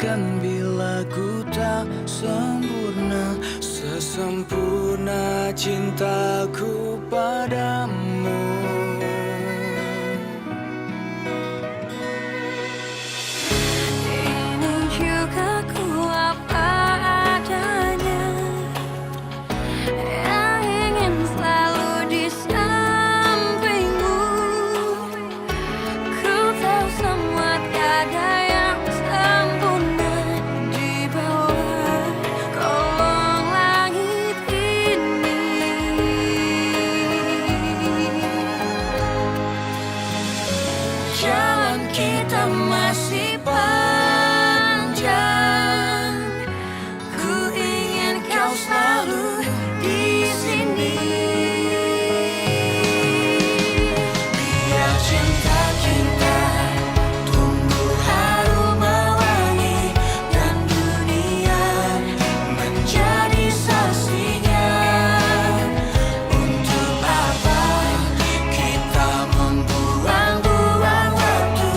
Bahkan bila ku tak sempurna, sesempurna cintaku padamu. Ini juga ku apa adanya, yang ingin selalu di sampingmu. Ku tahu semua tiada yang sempurna di bawah kolong langit ini. Jalan kita masih panjang. Ku ingin kau selalu di sini. Biar cinta kita tumbuh harum mewangi, dan dunia menjadi saksinya. Untuk apa kita membuang-buang waktu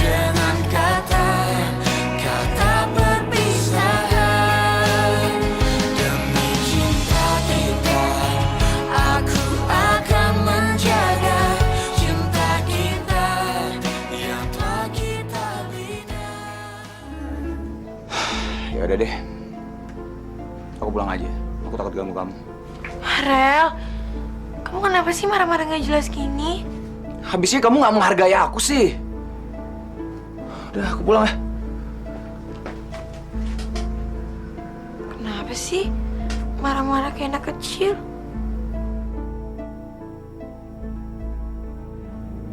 dengan kata-kata perpisahan. Demi cinta kita, aku akan menjaga cinta kita yang telah kita bina. Ya udah deh, aku pulang aja. Aku takut ganggu kamu. Rel, kamu kenapa sih marah-marah gak jelas gini? Habisnya kamu nggak menghargai aku sih. Udah, aku pulang ya. Kenapa sih marah-marah kayak anak kecil?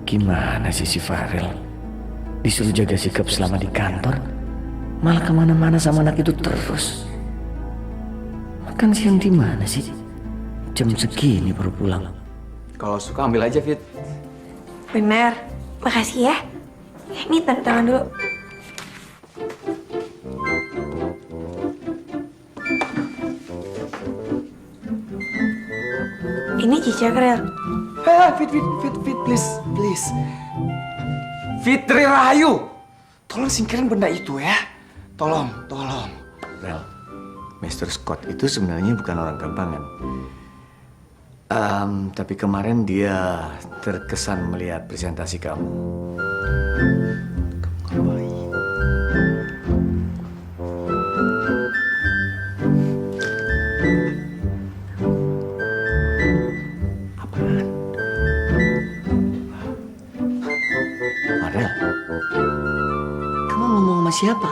Gimana sih si Farel? Disuruh jaga sikap selama di kantor, malah kemana-mana sama anak itu terus. Makan siang di mana sih? Jam segini baru pulang. Kalau suka ambil aja, Fit. Bener, makasih ya. Ini tanda tangan dulu. Ini cicak, Rel. Fit, please. Fitri Rahayu, tolong singkirin benda itu ya. Tolong. Well, Mr. Scott itu sebenarnya bukan orang gampangan. Tapi kemarin dia terkesan melihat presentasi kamu. Ngapain? Apaan? Farel, kamu ngomong sama siapa?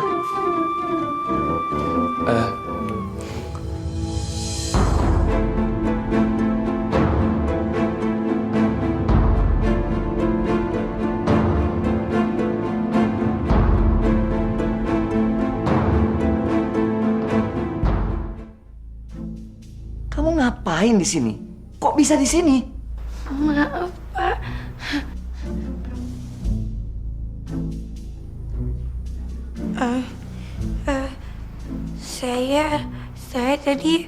Kamu ngapain di sini? Kok bisa di sini? Maaf, Pak. Saya tadi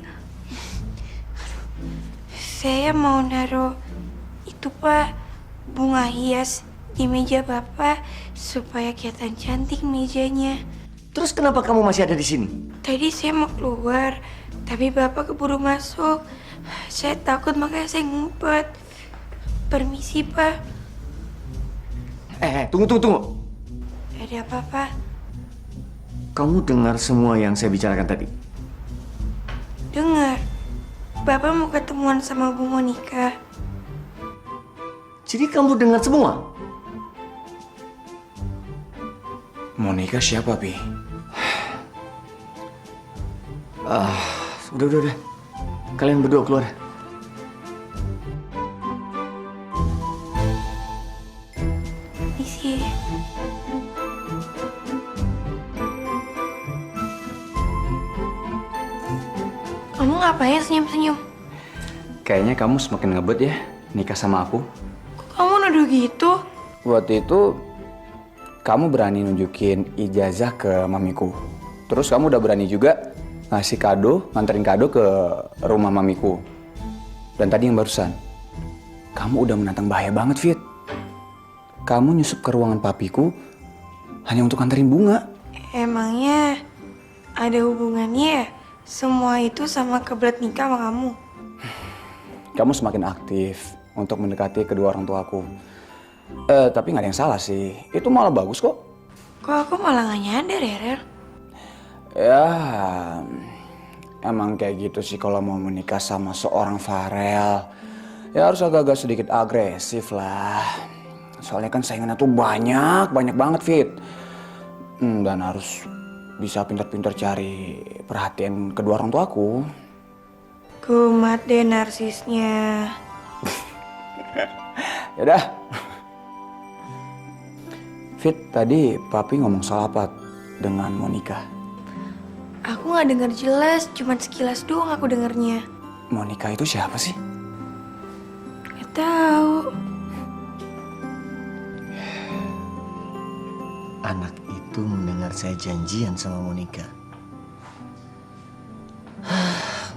saya mau naruh itu, Pak, bunga hias di meja Bapak supaya kelihatan cantik mejanya. Terus kenapa kamu masih ada di sini? Tadi saya mau keluar, tapi Bapak keburu masuk. Saya takut makanya saya ngumpet. Permisi, Pak. Tunggu. Ada apa, Pak? Kamu dengar semua yang saya bicarakan tadi? Dengar. Bapak mau ketemuan sama Bu Monica. Jadi kamu dengar semua? Monica siapa, Pi? Udah. Kalian berdua keluar. Permisi. Kamu ngapain senyum-senyum? Kayaknya kamu semakin ngebet ya nikah sama aku. Kok kamu nuduh gitu? Waktu itu kamu berani nunjukin ijazah ke mamiku. Terus kamu udah berani juga ngasih kado, nganterin kado ke rumah mamiku. Dan tadi yang barusan, kamu udah menantang bahaya banget, Fit. Kamu nyusup ke ruangan papiku hanya untuk nganterin bunga. Emangnya ada hubungannya ya? Semua itu sama kebelet nikah sama kamu? Kamu semakin aktif untuk mendekati kedua orang tuaku. Tapi nggak ada yang salah sih. Itu malah bagus kok. Kok aku malah gak nyadar ya, Rel? Ya, emang kayak gitu sih kalau mau menikah sama seorang Farel. Ya harus agak-agak sedikit agresif lah. Soalnya kan saingannya tuh banyak banget, Fit. Dan harus bisa pintar-pintar cari perhatian kedua orang tuaku. Kumat deh narsisnya. Yaudah. Fit, tadi papi ngomong soal apa dengan Monica? Aku gak denger jelas, cuman sekilas doang aku dengernya. Monica itu siapa sih? Gak tahu. Anak itu mendengar saya janjian sama Monica.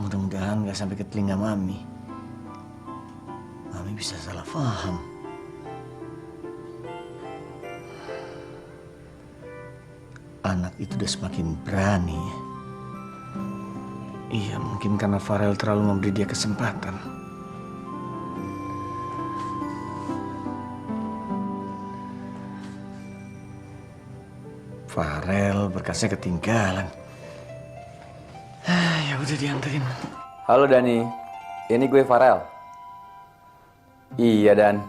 Mudah-mudahan gak sampai ke telinga Mami. Mami bisa salah paham. Anak itu udah semakin berani. Iya, mungkin karena Farel terlalu memberi dia kesempatan. Farel berkasnya ketinggalan. Ya udah dianterin. Halo Dani, ini gue Farel. Iya Dan,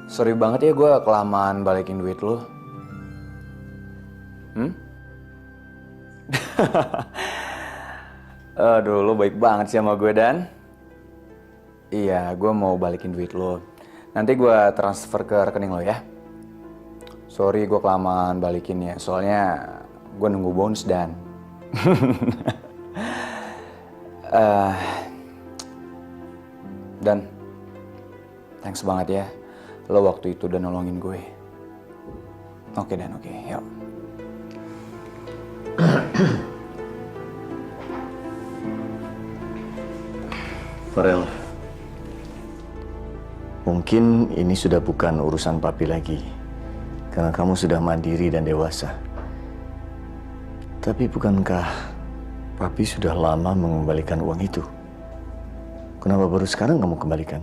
sorry banget ya gue kelamaan balikin duit lo. Aduh, lo baik banget sih sama gue Dan. Iya, gue mau balikin duit lo. Nanti gue transfer ke rekening lo ya. Sorry gue kelamaan balikinnya, soalnya gue nunggu bonus Dan. Dan, thanks banget ya. Lo waktu itu udah nolongin gue. Oke Dan, oke, yuk. Farel, mungkin ini sudah bukan urusan papi lagi. Karena kamu sudah mandiri dan dewasa. Tapi bukankah papi sudah lama mengembalikan uang itu? Kenapa baru sekarang kamu kembalikan?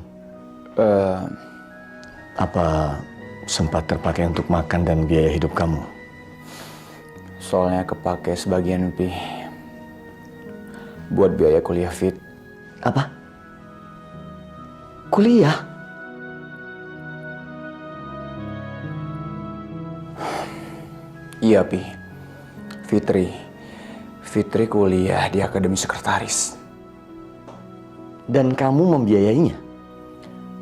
Apa sempat terpakai untuk makan dan biaya hidup kamu? Soalnya kepake sebagian lebih buat biaya kuliah Fit. Apa? Kuliah? Iya, Pi. Fitri kuliah di Akademi Sekretaris. Dan kamu membiayainya?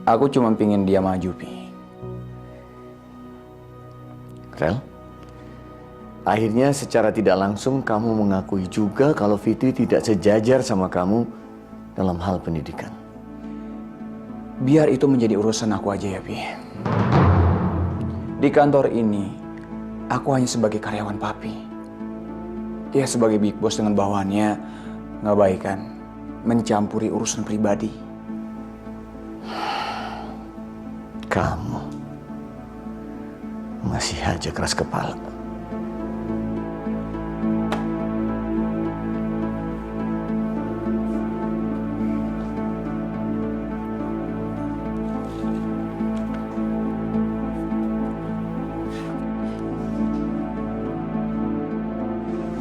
Aku cuma pingin dia maju, Pi. Rel, akhirnya secara tidak langsung kamu mengakui juga kalau Fitri tidak sejajar sama kamu dalam hal pendidikan. Biar itu menjadi urusan aku aja ya, Pi. Di kantor ini, aku hanya sebagai karyawan papi. Dia sebagai big boss dengan bawahannya nggak baik kan mencampuri urusan pribadi. Kamu masih aja keras kepala.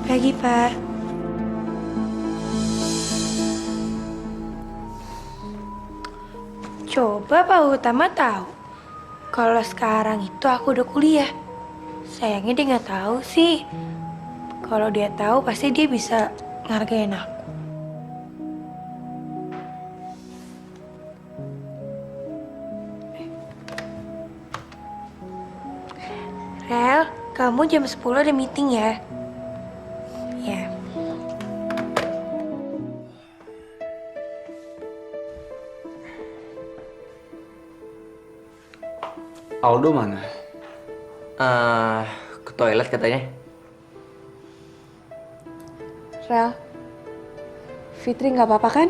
Pagi, Pak. Coba Pak Utama tahu kalau sekarang itu aku udah kuliah. Sayangnya dia nggak tahu sih. Kalau dia tahu pasti dia bisa ngargain aku. Rel, kamu jam 10 ada meeting ya? Ya. Aldo mana? Ke toilet katanya. Rel, Fitri nggak apa-apa kan?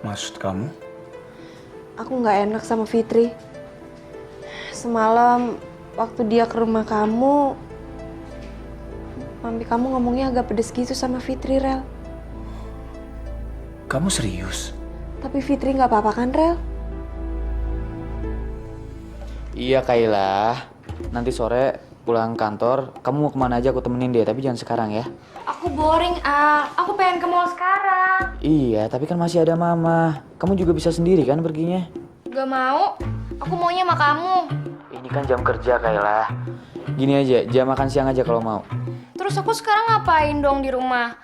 Maksud kamu? Aku nggak enak sama Fitri. Semalam waktu dia ke rumah kamu, mami kamu ngomongnya agak pedes gitu sama Fitri, Rel. Kamu serius? Tapi Fitri nggak apa-apa kan, Rel? Iya Kayla, nanti sore pulang kantor, kamu mau kemana aja aku temenin deh, tapi jangan sekarang ya. Aku boring, Al. Aku pengen ke mall sekarang. Iya, tapi kan masih ada mama. Kamu juga bisa sendiri kan perginya? Gak mau. Aku maunya sama kamu. Ini kan jam kerja Kayla. Gini aja, jam makan siang aja kalau mau. Terus aku sekarang ngapain dong di rumah?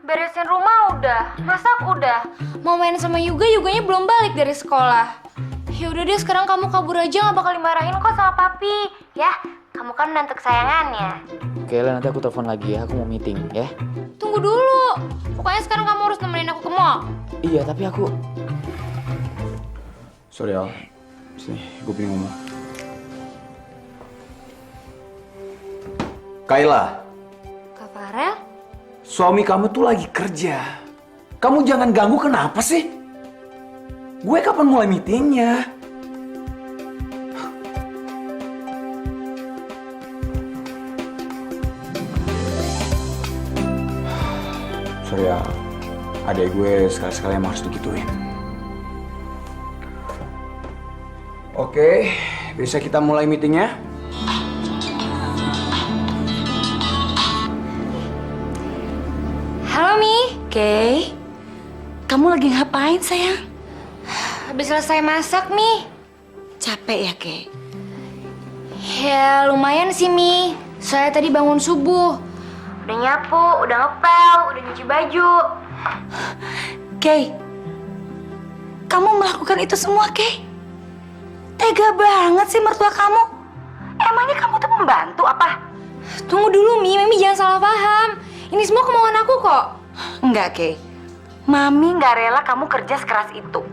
Beresin rumah udah, masak udah. Mau main sama Yuganya belum balik dari sekolah. Ya udah deh, sekarang kamu kabur aja, nggak bakal dimarahin kok sama papi. Ya, kamu kan menantu kesayangannya. Kayla, nanti aku telepon lagi ya, aku mau meeting ya. Tunggu dulu. Pokoknya sekarang kamu harus nemenin aku ke mall. Iya, tapi aku... Sorry Al, sini gue pengen ngomong. Kayla, Kak Farel? suami kamu tuh lagi kerja. Kamu jangan ganggu, kenapa sih? Gue kapan mulai meetingnya? Sorry ya, adek gue sekali-sekali emang harus digituin. Oke, bisa kita mulai meetingnya? Halo, Mi. Kay, kamu lagi ngapain sayang? Habis selesai masak, Mi. Capek ya Kay? Ya, lumayan sih, Mi. Saya tadi bangun subuh. Udah nyapu, udah ngepel, udah nyuci baju. Kay, kamu melakukan itu semua Kay? Tega banget sih mertua kamu. Emangnya kamu tuh pembantu apa? Tunggu dulu, Mi. Mimi jangan salah paham. Ini semua kemauan aku kok. Enggak Kay, Mami nggak rela kamu kerja sekeras itu.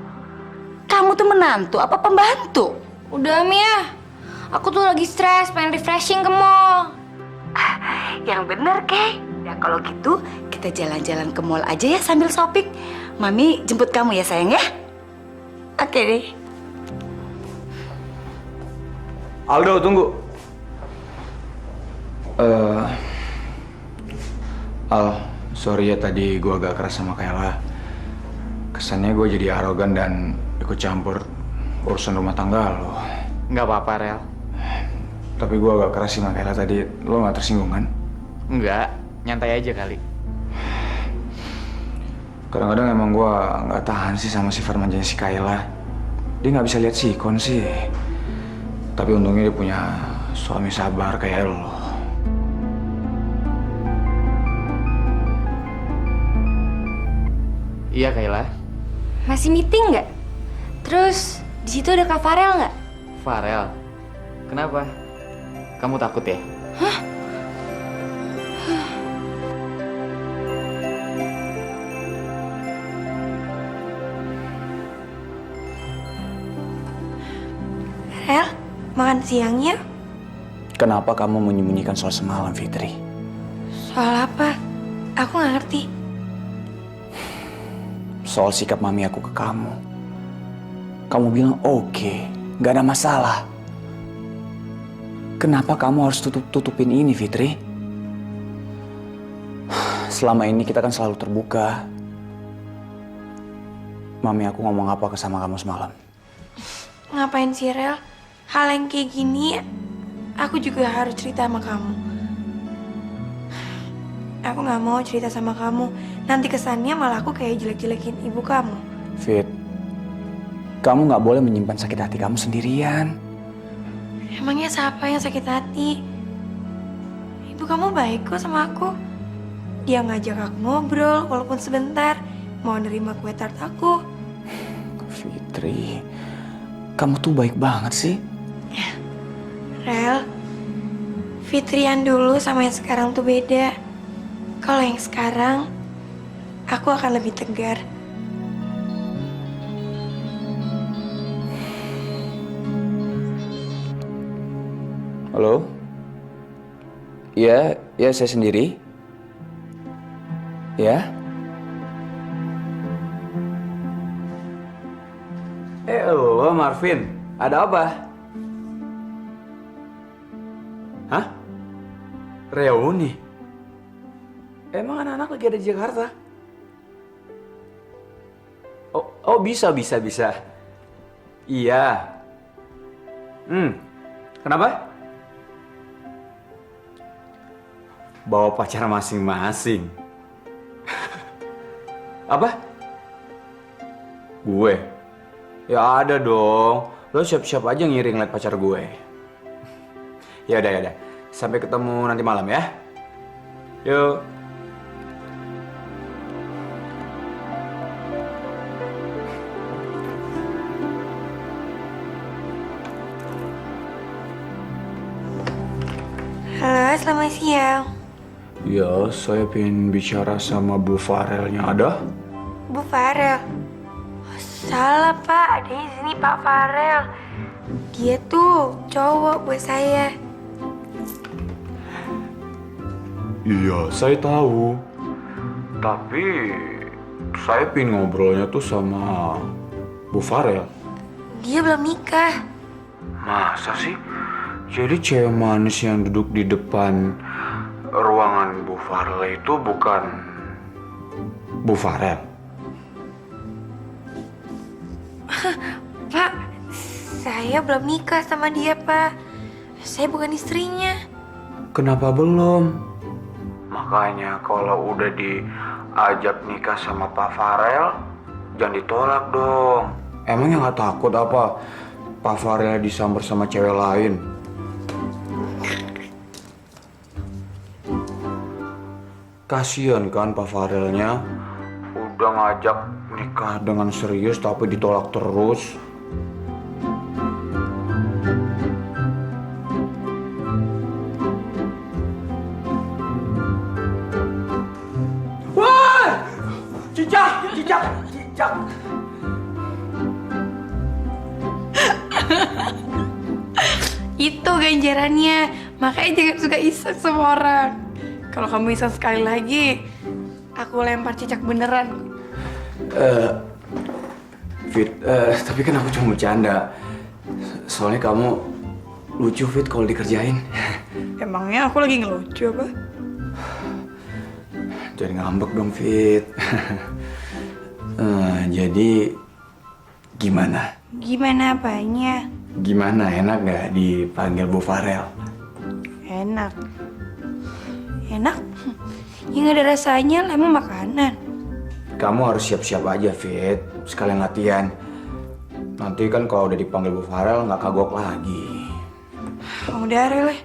Kamu tuh menantu apa pembantu? Udah, Mi ya. Aku tuh lagi stres, pengen refreshing ke mall. Yang bener Kay. Ya kalau gitu kita jalan-jalan ke mall aja ya sambil shopping. Mami jemput kamu ya sayang ya. Oke deh. Aldo, tunggu. Al, sorry ya tadi gue agak keras sama Kayla. Kesannya gue jadi arogan dan ikut campur urusan rumah tangga lo. Nggak apa-apa, Rel. Tapi gue agak keras sama Kayla tadi. Lo gak tersinggung kan? Nggak, nyantai aja kali. Kadang-kadang emang gue gak tahan sih sama sifat manjanya si Kayla. Dia gak bisa lihat sikon sih. Tapi untungnya dia punya suami sabar kayak lo. Iya Kayla. Masih meeting nggak? Terus di situ ada Kak Farel nggak? Farel, kenapa? Kamu takut ya? Rel, makan siangnya? Kenapa kamu menyembunyikan soal semalam, Fitri? Soal apa? Aku nggak ngerti. Soal sikap mami aku ke kamu. Kamu bilang oke, gak ada masalah. Kenapa kamu harus tutupin ini, Fitri? Selama ini kita kan selalu terbuka. Mami aku ngomong apa sama kamu semalam? Ngapain sih, Rel? Hal yang kayak gini, aku juga harus cerita sama kamu. Aku nggak mau cerita sama kamu. Nanti kesannya malah aku kayak jelek-jelekin ibu kamu. Fit, kamu nggak boleh menyimpan sakit hati kamu sendirian. Emangnya siapa yang sakit hati? Ibu kamu baik kok sama aku. Dia ngajak aku ngobrol walaupun sebentar. Mau nerima kue tart aku. Fitri, kamu tuh baik banget sih. Rel, Fitri yang dulu sama yang sekarang tuh beda. Kalau yang sekarang, aku akan lebih tegar. Halo? Iya, saya sendiri. Ya? Halo Marvin, ada apa? Hah? Reuni? Emang anak-anak lagi ada di Jakarta? Oh bisa. Iya. Kenapa? Bawa pacar masing-masing. Apa? Gue? Ya ada dong. Lo siap-siap aja ngiring liat pacar gue. Ya udah. Sampai ketemu nanti malam ya. Yuk. Halo, selamat siang. Ya, saya pengen bicara sama Bu Farelnya. Ada? Bu Farel. Oh, salah Pak, ada di sini Pak Farel. Dia tuh cowok buat saya. Iya, saya tahu. Tapi saya pengen ngobrolnya tuh sama Bu Farel. Dia belum nikah. Masa sih? Jadi cewek manis yang duduk di depan ruangan Bu Farel itu bukan Bu Farel? Pak, saya belum nikah sama dia, Pak. Saya bukan istrinya. Kenapa belum? Makanya kalau udah diajak nikah sama Pak Farel, jangan ditolak dong. Emangnya nggak takut apa Pak Farel disamber sama cewek lain? Kasian kan Pak Farelnya udah ngajak nikah dengan serius tapi ditolak terus. Wah! Cicak! Itu ganjarannya. Makanya jangan suka iseng sama orang. Kalau kamu iseng sekali lagi, aku lempar cicak beneran. Fit, tapi kan aku cuma bercanda. Soalnya kamu lucu, Fit, kalau dikerjain. Emangnya aku lagi ngelucu apa? Jangan ngambek dong, Fit. Jadi, gimana? Gimana apanya? Gimana, enak nggak dipanggil Bu Farel? Enak. Enak? Ya nggak ada rasanya lah, emang makanan. Kamu harus siap-siap aja, Fit. Sekalian latihan. Nanti kan kalau udah dipanggil Bu Farel nggak kagok lagi. Udah, Rele.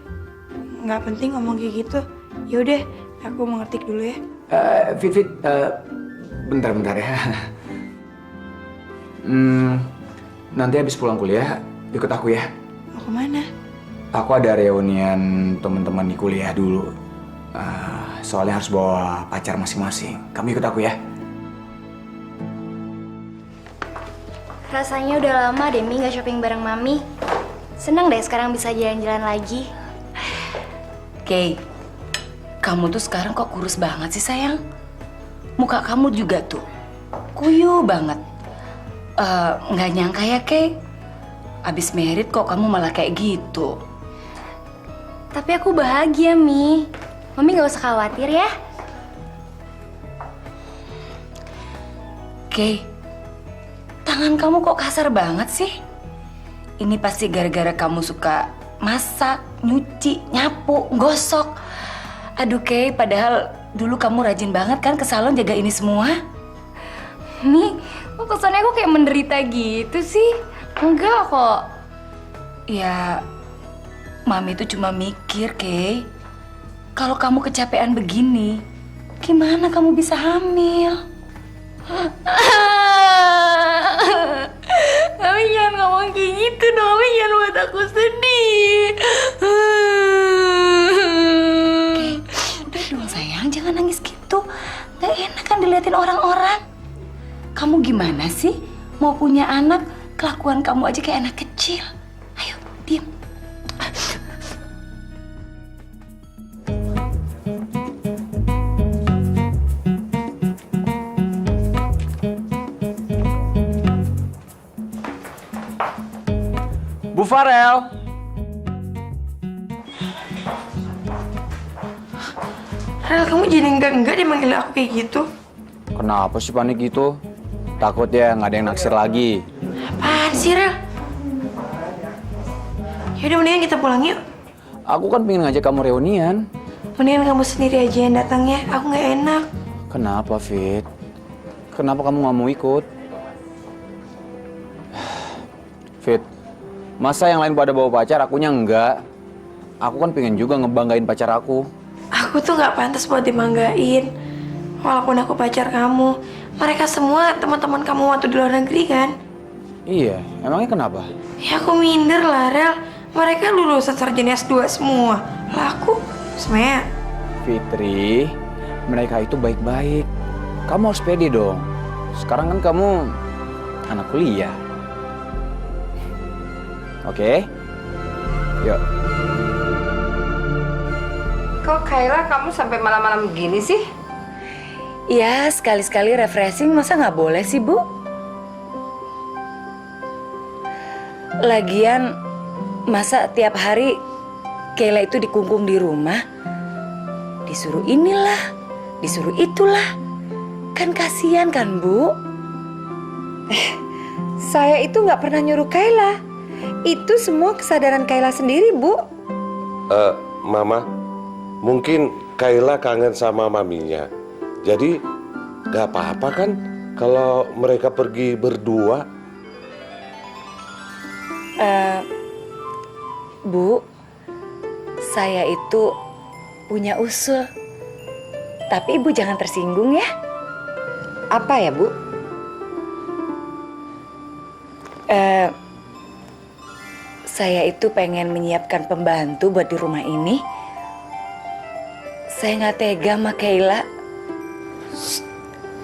Nggak penting ngomong kayak gitu. Yaudah, aku mau ngetik dulu ya. Fit, bentar ya. Nanti habis pulang kuliah, ikut aku ya. Mau kemana? Aku ada reunian teman-teman di kuliah dulu. Soalnya harus bawa pacar masing-masing. Kamu ikut aku ya. Rasanya udah lama Demi gak shopping bareng Mami. Seneng deh sekarang bisa jalan-jalan lagi. Kay, kamu tuh sekarang kok kurus banget sih sayang? Muka kamu juga tuh kuyu banget. Nggak nyangka ya Kay, abis merit kok kamu malah kayak gitu. Tapi aku bahagia, Mi. Mami gak usah khawatir ya. Kay, tangan kamu kok kasar banget sih? Ini pasti gara-gara kamu suka masak, nyuci, nyapu, gosok. Aduh Kay, padahal dulu kamu rajin banget kan ke salon jaga ini semua. Mi, kok kesannya aku kayak menderita gitu sih? Enggak kok. Ya, Mami tuh cuma mikir, Kay. Kalau kamu kecapean begini, gimana kamu bisa hamil? Mami jangan ngomong kayak gitu dong, Mami jangan buat aku sedih. Kay, udah dong sayang, jangan nangis gitu. Gak enak kan diliatin orang-orang. Kamu gimana sih? Mau punya anak, kelakuan kamu aja kayak anak kecil. Ayo, diem. Bu Farel. Rel, kamu jadi enggak deh manggil aku kayak gitu. Kenapa sih panik gitu? Takut ya nggak ada yang naksir lagi. Apaan sih, Rel? Yaudah, mendingan kita pulang yuk. Aku kan pengen ngajak kamu reunian. Mendingan kamu sendiri aja yang datang ya. Aku nggak enak. Kenapa, Fit? Kenapa kamu nggak mau ikut? Fit, masa yang lain pada bawa pacar, akunya enggak? Aku kan pengen juga ngebanggain pacar aku. Aku tuh nggak pantas buat dimanggain. Walaupun aku pacar kamu, mereka semua teman-teman kamu waktu di luar negeri kan? Iya, emangnya kenapa? Ya aku minder lah, Rel. Mereka lulusan sarjana S2 semua. Lah aku, semuanya. Fitri, mereka itu baik-baik. Kamu harus pede dong. Sekarang kan kamu anak kuliah. Oke? Yuk. Kok Kayla kamu sampai malam-malam begini sih? Ya, sekali-sekali refreshing masa nggak boleh sih, Bu? Lagian, masa tiap hari Kayla itu dikungkung di rumah? Disuruh inilah, disuruh itulah. Kan kasihan kan, Bu? Saya itu nggak pernah nyuruh Kayla. Itu semua kesadaran Kayla sendiri, Bu. Mama, mungkin Kayla kangen sama maminya. Jadi gak apa-apa kan kalau mereka pergi berdua? Bu, saya itu punya usul. Tapi Ibu jangan tersinggung ya. Apa ya, Bu? Saya itu pengen menyiapkan pembantu buat di rumah ini. Saya nggak tega sama Kayla.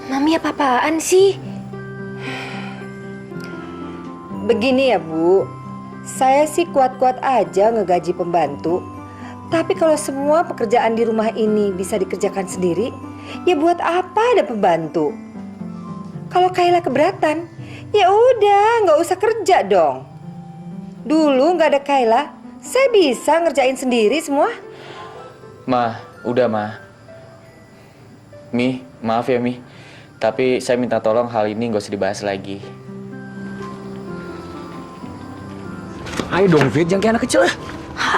Mami apa-apaan sih? Begini ya, Bu. Saya sih kuat-kuat aja ngegaji pembantu. Tapi kalau semua pekerjaan di rumah ini bisa dikerjakan sendiri, ya buat apa ada pembantu? Kalau Kayla keberatan, ya udah nggak usah kerja dong. Dulu nggak ada Kayla, saya bisa ngerjain sendiri semua. Ma, udah Ma. Mi, maaf ya Mi. Tapi saya minta tolong hal ini nggak usah dibahas lagi. Ayo dong, Fit, jangan kayak anak kecil lah.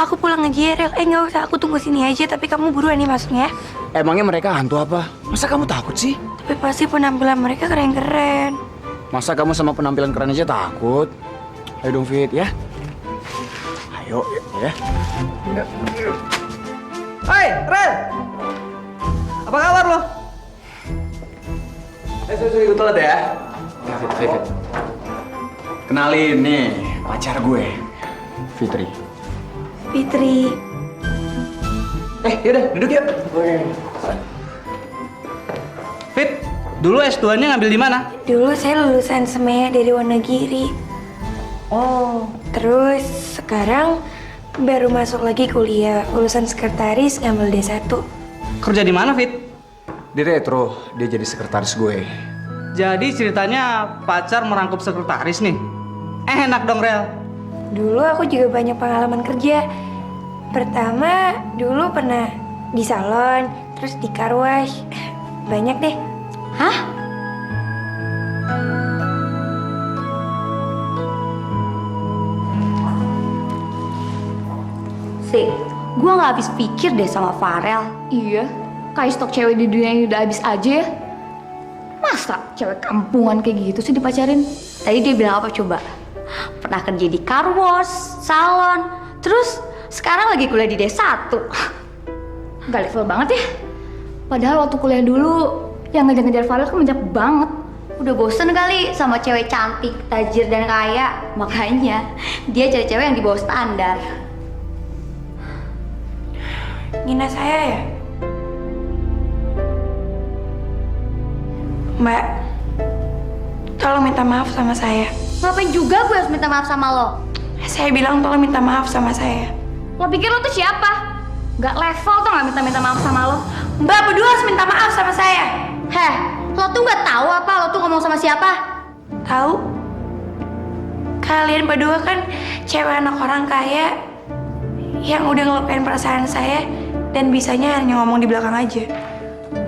Aku pulang aja ya, Rel. Nggak usah, aku tunggu sini aja. Tapi kamu buruan nih masuknya. Emangnya mereka hantu apa? Masa kamu takut sih? Tapi pasti penampilan mereka keren-keren. Masa kamu sama penampilan keren aja takut? Ayo dong, Fit, ya. Ayo, ya. Hai, Rel! Apa kabar lo? Sorry, ikut telat ya. Fit. Kenalin nih, pacar gue, Fitri. Fitri. Yaudah, duduk yuk. Fit, dulu S2-nya ngambil di mana? Dulu saya lulusan semea dari Wonogiri. Oh. Terus sekarang baru masuk lagi kuliah, lulusan sekretaris ngambil D1. Kerja di mana, Fit? Di Retro, dia jadi sekretaris gue. Jadi ceritanya pacar merangkup sekretaris nih. Enak dong, Rel. Dulu aku juga banyak pengalaman kerja. Pertama, dulu pernah di salon, terus di car wash. Banyak deh. Hah? Sih, gue nggak habis pikir deh sama Farel. Iya, kayak stok cewek di dunia ini udah habis aja ya. Masa cewek kampungan kayak gitu sih dipacarin? Tadi dia bilang apa coba? Pernah kerja di car wash, salon, terus sekarang lagi kuliah di D1. Gak level banget ya. Padahal waktu kuliah dulu yang ngejar-ngejar Farel kan menjak banget. Udah bosen kali sama cewek cantik, tajir dan kaya. Makanya dia cari cewek yang di bawah standar. Ngina saya ya? Mbak, tolong minta maaf sama saya. Ngapain juga gue harus minta maaf sama lo? Saya bilang tolong minta maaf sama saya. Lo pikir lo tuh siapa? Gak level tuh gak minta maaf sama lo. Mbak berdua harus minta maaf sama saya. Heh, lo tuh gak tahu apa lo tuh ngomong sama siapa? Tahu? Kalian berdua kan cewek anak orang kaya yang udah ngelupain perasaan saya Dan bisanya hanya ngomong di belakang aja.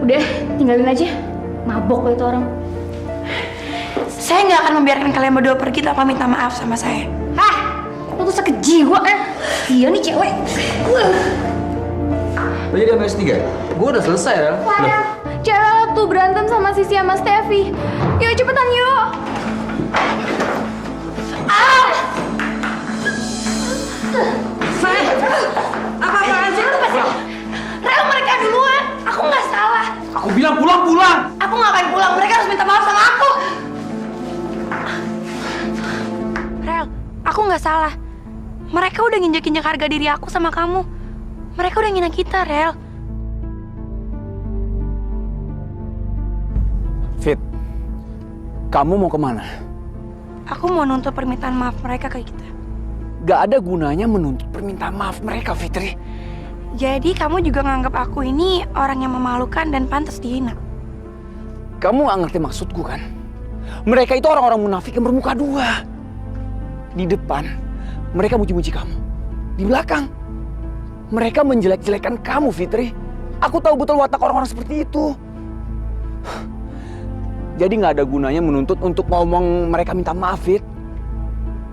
Udah, tinggalin aja. Mabok lo itu orang. Saya nggak akan membiarkan kalian berdua pergi tanpa minta maaf sama saya. Hah? Lo tuh sakit jiwa kan? Iya nih cewek. Lo jadi MS3? Gue udah selesai ya. Cewek lo tuh berantem sama Sisi sama Steffi. Yuk cepetan yuk. Apa-apaan sih? Rel, mereka duluan. Aku nggak salah. Aku bilang pulang. Aku nggak akan pulang. Mereka harus minta maaf sama aku. Rel, aku nggak salah. Mereka udah nginjek-injek harga diri aku sama kamu. Mereka udah ngina kita, Rel. Fit, kamu mau kemana? Aku mau nuntut permintaan maaf mereka ke kita. Gak ada gunanya menuntut permintaan maaf mereka, Fitri. Jadi kamu juga nganggap aku ini orang yang memalukan dan pantas dihina. Kamu gak ngerti maksudku kan? Mereka itu orang-orang munafik yang bermuka dua. Di depan, mereka muji-muji kamu. Di belakang, mereka menjelek-jelekan kamu, Fitri. Aku tahu betul watak orang-orang seperti itu. Jadi gak ada gunanya menuntut untuk ngomong mereka minta maaf, Fit.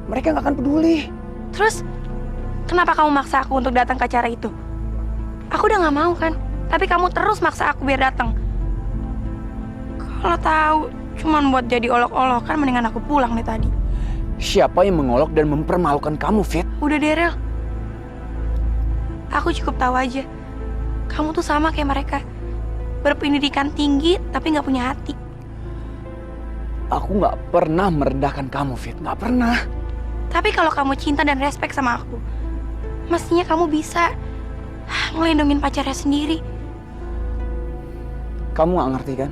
Mereka gak akan peduli. Terus, kenapa kamu maksa aku untuk datang ke acara itu? Aku udah gak mau kan? Tapi kamu terus maksa aku biar datang. Kalau tahu cuman buat jadi olok-olokan, mendingan aku pulang deh tadi. Siapa yang mengolok dan mempermalukan kamu, Fit? Udah deh, Rel. Aku cukup tahu aja. Kamu tuh sama kayak mereka. Berpendidikan tinggi, tapi gak punya hati. Aku gak pernah merendahkan kamu, Fit. Gak pernah. Tapi kalau kamu cinta dan respect sama aku, mestinya kamu bisa ngelindungin pacarnya sendiri. Kamu gak ngerti kan?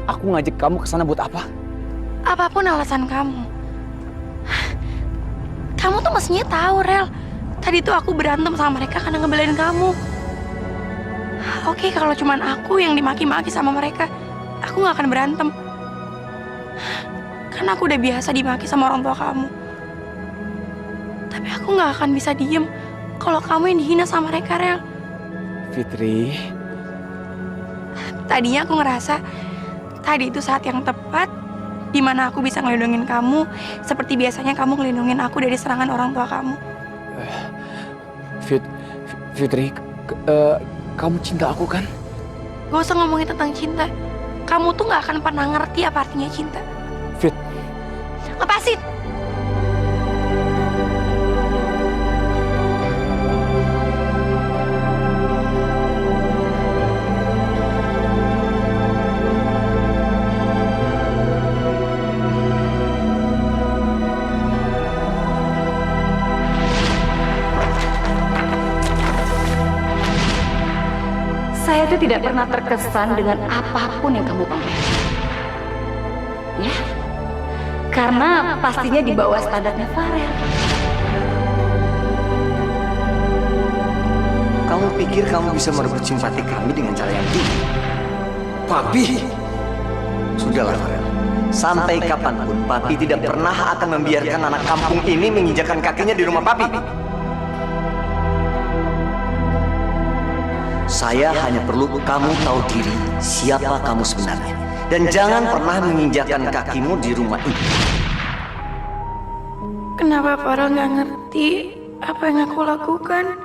Aku ngajak kamu ke sana buat apa? Apapun alasan kamu. Kamu tuh mestinya tahu, Rel. Tadi tuh aku berantem sama mereka karena ngebelain kamu. Oke, kalau cuman aku yang dimaki-maki sama mereka, aku gak akan berantem. Karena aku udah biasa dimaki sama orang tua kamu. Tapi aku gak akan bisa diem kalau kamu yang dihina sama mereka, Rel. Fitri. Tadinya aku ngerasa tadi itu saat yang tepat di mana aku bisa ngelindungin kamu seperti biasanya kamu ngelindungin aku dari serangan orang tua kamu. Fitri, kamu cinta aku kan? Gak usah ngomongin tentang cinta. Kamu tuh gak akan pernah ngerti apa artinya cinta. Fit. Lepasin! Saya tuh tidak pernah terkesan dengan apapun yang kamu pamer. Ya? Karena pastinya di bawah standarnya Farel. Kamu pikir kamu bisa merebut simpati kami dengan cara yang tinggi? Papi! Sudahlah, Farel. Sampai kapanpun Papi tidak pernah akan membiarkan anak kampung ini menginjakan kakinya di rumah Papi. Saya hanya perlu kamu tahu diri siapa kamu sebenarnya. Dan jangan pernah menginjakan kakimu di rumah ini. Kenapa Farel gak ngerti apa yang aku lakukan?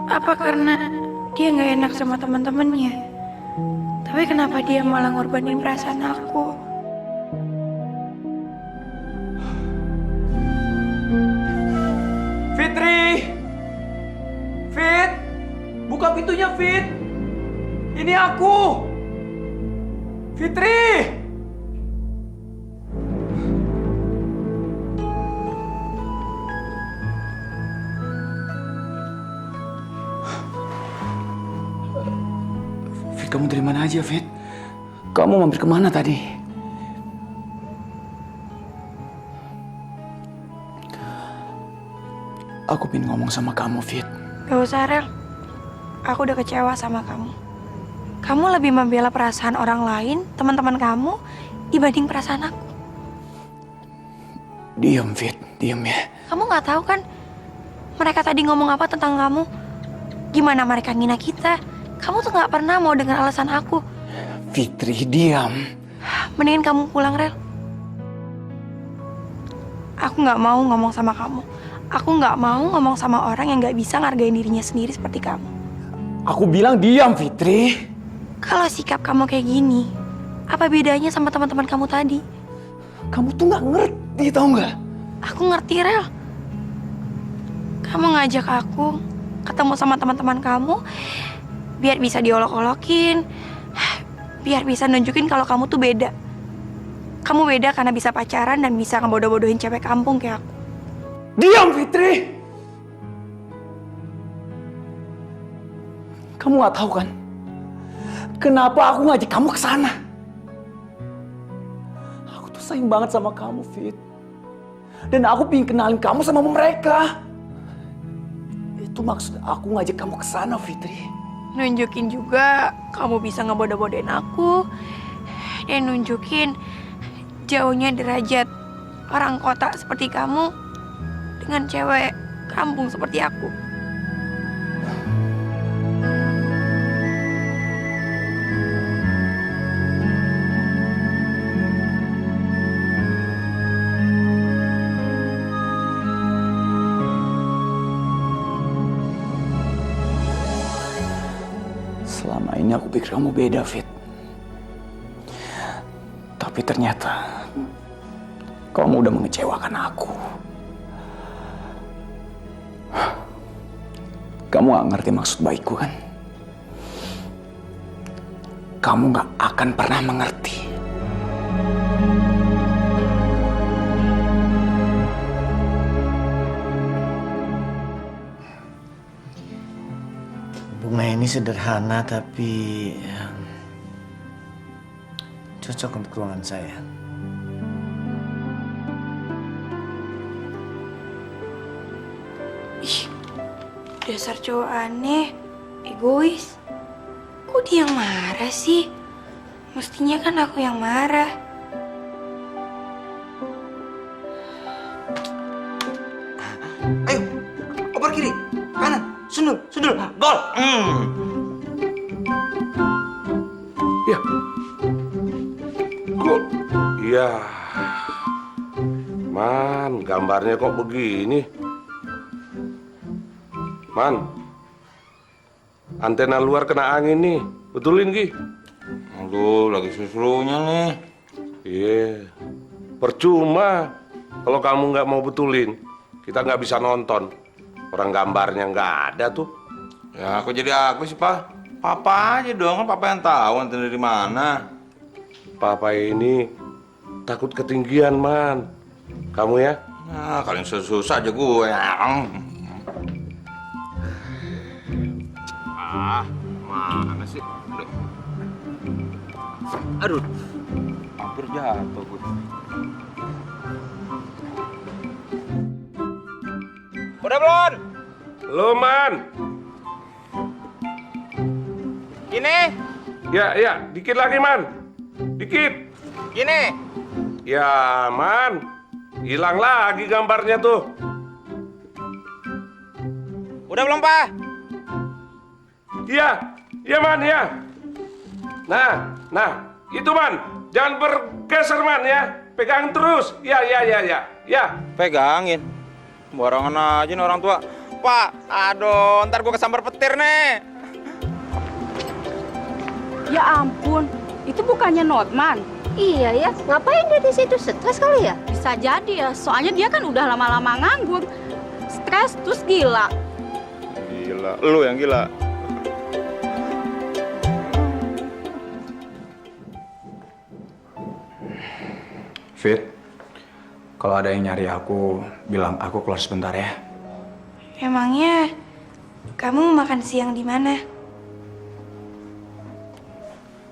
Apa karena dia gak enak sama teman-temannya? Tapi kenapa dia malah ngorbanin perasaan aku? Fitri! Fit! Buka pintunya, Fit! Ini aku! Fitri! Fit, kamu dari mana aja, Fit? Kamu mampir kemana tadi? Aku pengen ngomong sama kamu, Fit. Gak usah, Rel. Aku udah kecewa sama kamu. Kamu lebih membela perasaan orang lain, teman-teman kamu, dibanding perasaan aku. Diam, Fit. Diam ya. Kamu gak tahu kan, mereka tadi ngomong apa tentang kamu? Gimana mereka ngina kita? Kamu tuh nggak pernah mau dengar alasan aku. Fitri, diam. Mendingan kamu pulang, Rel. Aku nggak mau ngomong sama kamu. Aku nggak mau ngomong sama orang yang nggak bisa ngargain dirinya sendiri seperti kamu. Aku bilang diam, Fitri. Kalau sikap kamu kayak gini, apa bedanya sama teman-teman kamu tadi? Kamu tuh nggak ngerti, tau nggak? Aku ngerti, Rel. Kamu ngajak aku ketemu sama teman-teman kamu biar bisa diolok-olokin, biar bisa nunjukin kalau kamu tuh beda. Kamu beda karena bisa pacaran dan bisa ngebodoh-bodohin cewek kampung kayak aku. Diam, Fitri! Kamu nggak tahu kan? Kenapa aku ngajak kamu ke sana? Aku tuh sayang banget sama kamu, Fit. Dan aku pengen kenalin kamu sama mereka. Itu maksud aku ngajak kamu ke sana, Fitri. Nunjukin juga kamu bisa ngebodoh-bodohin aku. Dan nunjukin jauhnya derajat orang kota seperti kamu dengan cewek kampung seperti aku. Selama ini aku pikir kamu beda, Fit. Tapi ternyata kamu udah mengecewakan aku. Kamu gak ngerti maksud baikku kan? Kamu gak akan pernah mengerti. Bunga ini sederhana tapi cocok untuk ruangan saya. Ih, dasar cowok aneh, egois. Kok dia yang marah sih? Mestinya kan aku yang marah. Ayo, oper kiri, kanan, sundul, gol. Ya. Gol. Iya. Man, gambarnya kok begini? Man, antena luar kena angin nih. Betulin, Gi. Aduh, lagi seru-serunya nih. Iya. Percuma. Kalau kamu nggak mau betulin, kita nggak bisa nonton. Orang gambarnya nggak ada tuh. Ya, aku jadi aku sih, Pak. Papa aja dong, kan Papa yang tahu antena di mana. Papa ini takut ketinggian, Man. Kamu ya? Nah, kalian susah aja gue. Mana sih? Aduh. Hampir jatuh gue. Udah belum? Lo, Man. Gini, Ya, dikit lagi, Man. Dikit. gini. Ya, Man. Hilang lagi gambarnya tuh. Udah belum, Pak? Iya, Man, ya. Nah, itu, Man. Jangan bergeser, Man, ya. Pegang terus. Ya. Pegangin. Barangan aja nih orang tua. Pak, aduh, ntar gue kesambar petir nih. Ya ampun, itu bukannya Notman. Iya ya, ngapain dia di situ? Stres kali ya? Bisa jadi ya, soalnya dia kan udah lama-lama nganggur. Stres terus gila. Gila, lu yang gila. Fit, kalau ada yang nyari aku, bilang aku keluar sebentar ya. Emangnya kamu makan siang di mana?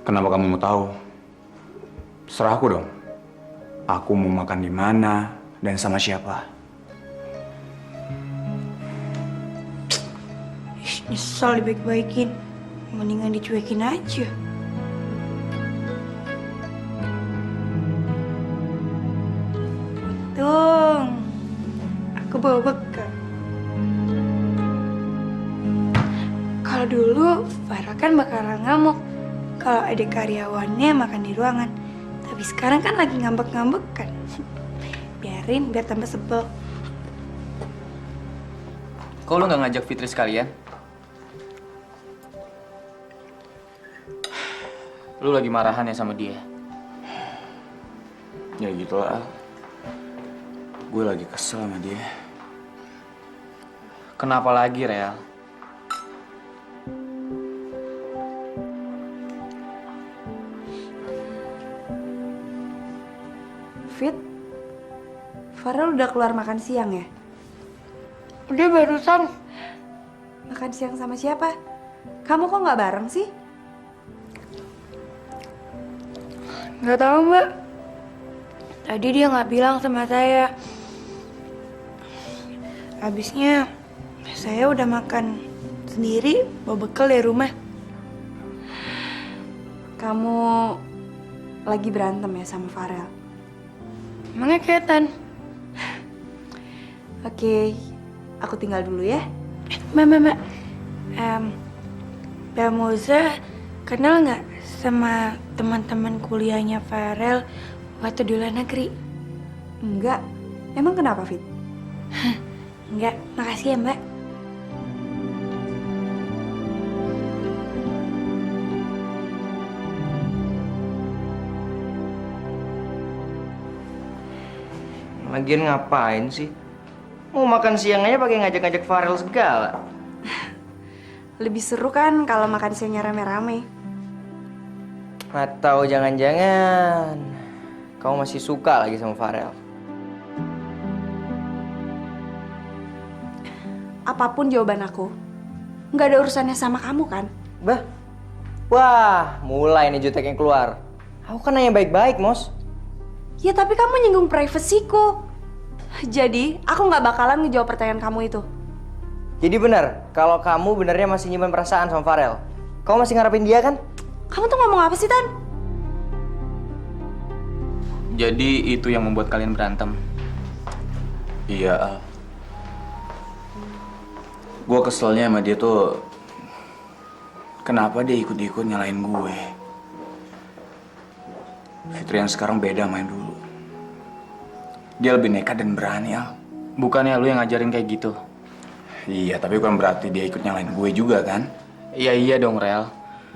Kenapa kamu mau tahu? Serah aku dong. Aku mau makan di mana dan sama siapa. Nyesel dibaik-baikin. Mendingan dicuekin aja. Untung aku bawa bekal. Kalau dulu Farel kan bakalan ngamuk kalau ada karyawannya makan di ruangan. Tapi sekarang kan lagi ngambek-ngambek kan. Biarin biar tambah sebel. Kok lu nggak ngajak Fitri sekalian? Lu lagi marahan ya sama dia? Ya gitu lah, Al. Gue lagi kesel sama dia. Kenapa lagi, Real? Fit, Farel udah keluar makan siang ya? Udah barusan. Makan siang sama siapa? Kamu kok nggak bareng sih? Nggak tahu mbak. Tadi dia nggak bilang sama saya. Habisnya saya udah makan sendiri, bawa bekal dari rumah. Kamu lagi berantem ya sama Farel? Emangnya kelihatan? Oke, aku tinggal dulu ya. Mbak. Mbak Moza kenal nggak sama teman-teman kuliahnya Farel waktu di luar negeri? Enggak. Emang kenapa, Fit? Enggak, makasih ya, Mbak. Lagian ngapain sih? Mau makan siang aja pakai ngajak-ngajak Farel segala. Lebih seru kan kalau makan siangnya rame-rame. Atau jangan-jangan kamu masih suka lagi sama Farel? Apapun jawaban aku, nggak ada urusannya sama kamu kan? Bah, wah mulai nih juteknya keluar. Aku kan nanya baik-baik, Mos. Ya tapi kamu nyinggung privasiku. Jadi aku nggak bakalan ngejawab pertanyaan kamu itu. Jadi benar, kalau kamu benernya masih nyimpan perasaan sama Farel. Kamu masih ngarepin dia kan? Kamu tuh ngomong apa sih, Tan? Jadi itu yang membuat kalian berantem? Iya, Al. Gue keselnya sama dia tuh, kenapa dia ikut-ikut nyalain gue. Fitri yang sekarang beda sama yang dulu. Dia lebih nekat dan berani, Al. Bukannya lu yang ngajarin kayak gitu? Iya, tapi bukan berarti dia ikut nyalain gue juga kan? Iya dong, Rel.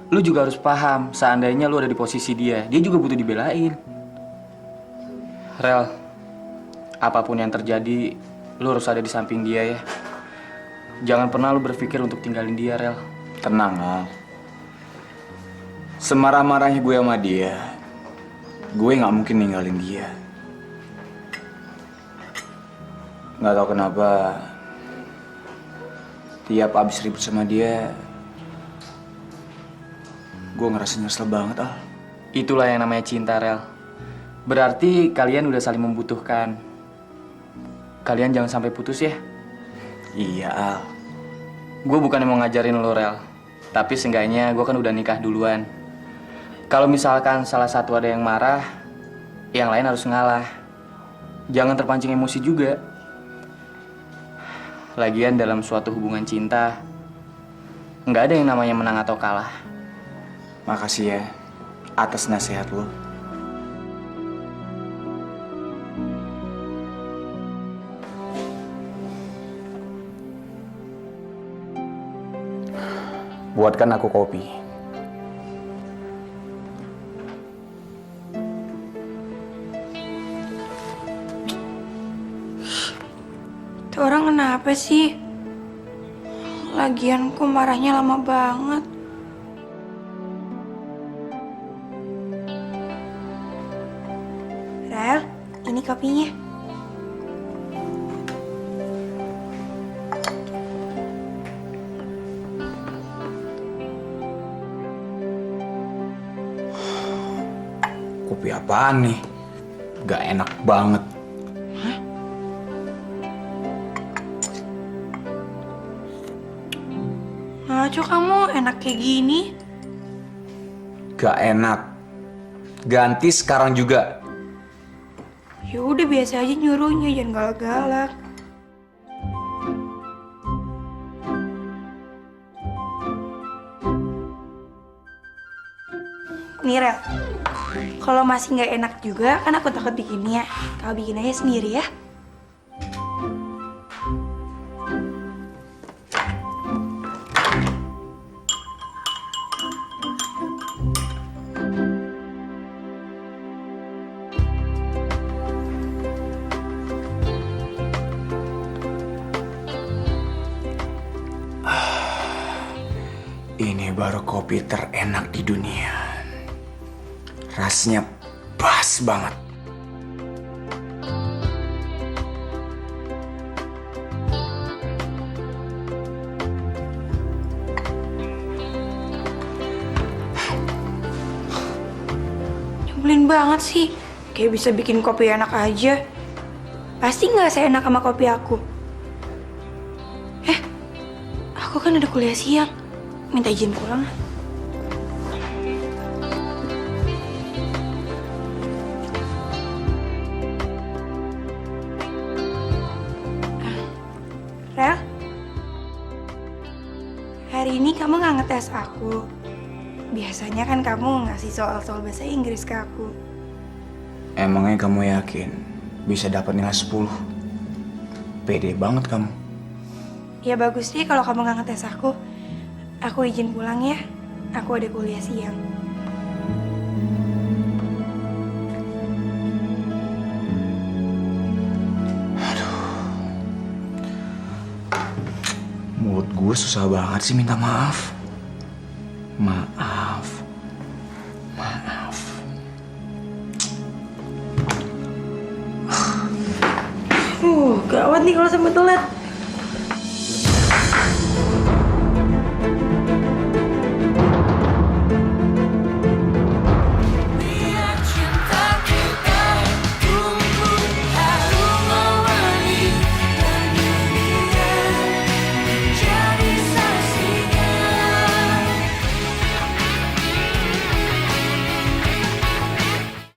Lu juga harus paham, seandainya lu ada di posisi dia juga butuh dibelain. Rel, apapun yang terjadi, lu harus ada di samping dia ya. Jangan pernah lu berpikir untuk tinggalin dia, Rel. Tenang, Al. Semarah-marahnya gue sama dia, gue nggak mungkin ninggalin dia. Nggak tahu kenapa, tiap abis ribut sama dia, gue ngerasa nyesel banget, Al. Itulah yang namanya cinta, Rel. Berarti kalian udah saling membutuhkan. Kalian jangan sampai putus ya. Iya, Al. Gue bukan mau ngajarin lo, Rel. Tapi seenggaknya gue kan udah nikah duluan. Kalau misalkan salah satu ada yang marah, yang lain harus ngalah. Jangan terpancing emosi juga. Lagian dalam suatu hubungan cinta, nggak ada yang namanya menang atau kalah. Makasih ya atas nasihat lo. Buatkan aku kopi. Itu orang kenapa sih? Lagian kok marahnya lama banget. Rel, ini kopinya. Kopi apaan nih? Gak enak banget. Ngaco kamu enak kayak gini. Gak enak. Ganti sekarang juga. Ya udah biasa aja nyuruhnya, jangan galak-galak. Nih Rel, kalau masih nggak enak juga kan aku takut bikinnya. Kau bikin aja sendiri ya. Ini baru kopi terenak di dunia. Rasanya pas banget. Nyebelin banget sih. Kayak bisa bikin kopi enak aja. Pasti nggak seenak sama kopi aku. Aku kan ada kuliah siang. Minta izin pulang. Rel, hari ini kamu nggak ngetes aku. Biasanya kan kamu ngasih soal-soal bahasa Inggris ke aku. Emangnya kamu yakin bisa dapat nilai 10? Pede banget kamu. Ya bagus deh kalau kamu nggak ngetes aku. Aku izin pulang ya. Aku ada kuliah siang. Mulut gue susah banget sih minta maaf. Maaf. Gawat nih kalau sampai telat.